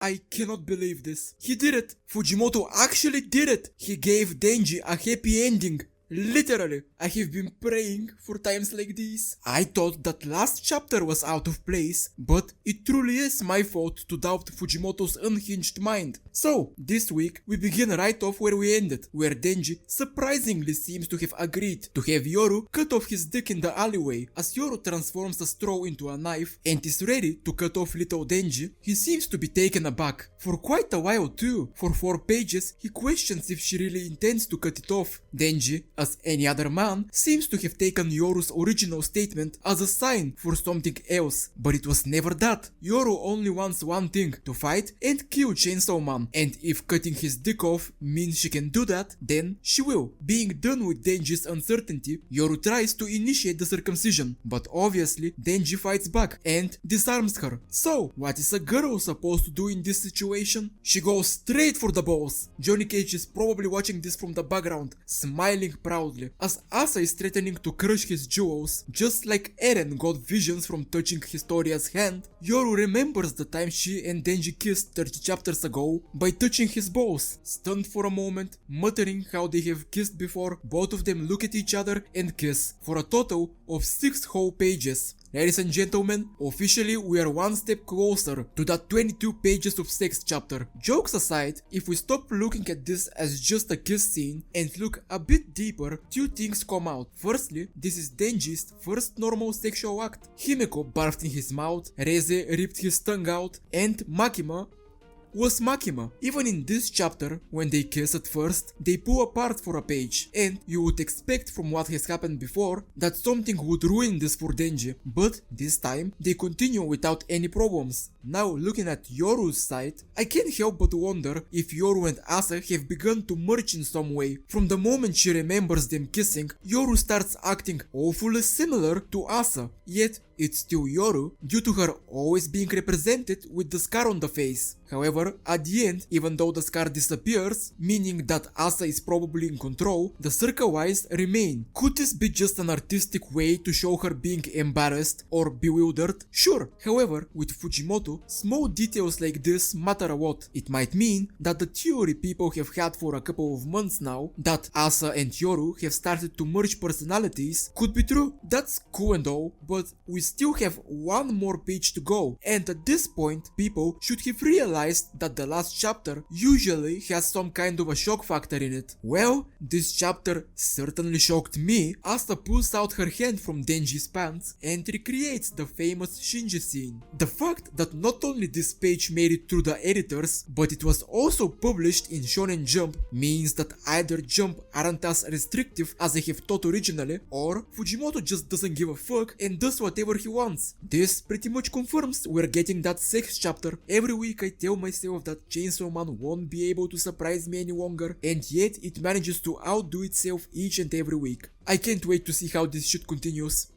I cannot believe this. He did it. Fujimoto actually did it. He gave Denji a happy ending. Literally, I have been praying for times like these. I thought that last chapter was out of place, but it truly is my fault to doubt Fujimoto's unhinged mind. So, this week, we begin right off where we ended, where Denji surprisingly seems to have agreed to have Yoru cut off his dick in the alleyway, as Yoru transforms a straw into a knife and is ready to cut off little Denji. He seems to be taken aback, for quite a while too. For 4 pages, he questions if she really intends to cut it off. Denji, as any other man, seems to have taken Yoru's original statement as a sign for something else, but it was never that. Yoru only wants one thing, to fight and kill Chainsaw Man, and if cutting his dick off means she can do that, then she will. Being done with Denji's uncertainty, Yoru tries to initiate the circumcision, but obviously Denji fights back and disarms her. So, what is a girl supposed to do in this situation? She goes straight for the balls. Johnny Cage is probably watching this from the background, smiling proudly, as Asa is threatening to crush his jewels. Just like Eren got visions from touching Historia's hand, Yoru remembers the time she and Denji kissed 30 chapters ago by touching his balls. Stunned for a moment, muttering how they have kissed before, both of them look at each other and kiss, for a total of 6 whole pages. Ladies and gentlemen, officially we are one step closer to that 22 pages of sex chapter. Jokes aside, if we stop looking at this as just a kiss scene and look a bit deeper, 2 things come out. Firstly, this is Denji's first normal sexual act. Himeko barfed in his mouth, Reze ripped his tongue out, and Makima was Makima. Even in this chapter, when they kiss at first, they pull apart for a page, and you would expect from what has happened before that something would ruin this for Denji, but this time they continue without any problems. Now looking at Yoru's side, I can't help but wonder if Yoru and Asa have begun to merge in some way. From the moment she remembers them kissing, Yoru starts acting awfully similar to Asa, yet it's still Yoru due to her always being represented with the scar on the face. However, at the end, even though the scar disappears, meaning that Asa is probably in control, the circle eyes remain. Could this be just an artistic way to show her being embarrassed or bewildered? Sure. However, with Fujimoto, small details like this matter a lot. It might mean that the theory people have had for a couple of months now, that Asa and Yoru have started to merge personalities, could be true. That's cool and all, but we still have one more page to go, and at this point, people should have realized that the last chapter usually has some kind of a shock factor in it. Well, this chapter certainly shocked me. Asa pulls out her hand from Denji's pants and recreates the famous Shinji scene. The fact that not only this page made it through the editors, but it was also published in Shonen Jump means that either Jump aren't as restrictive as they have thought originally, or Fujimoto just doesn't give a fuck and does whatever he wants. This pretty much confirms we're getting that sex chapter. Every week I tell myself that Chainsaw Man won't be able to surprise me any longer, and yet it manages to outdo itself each and every week. I can't wait to see how this shit continues.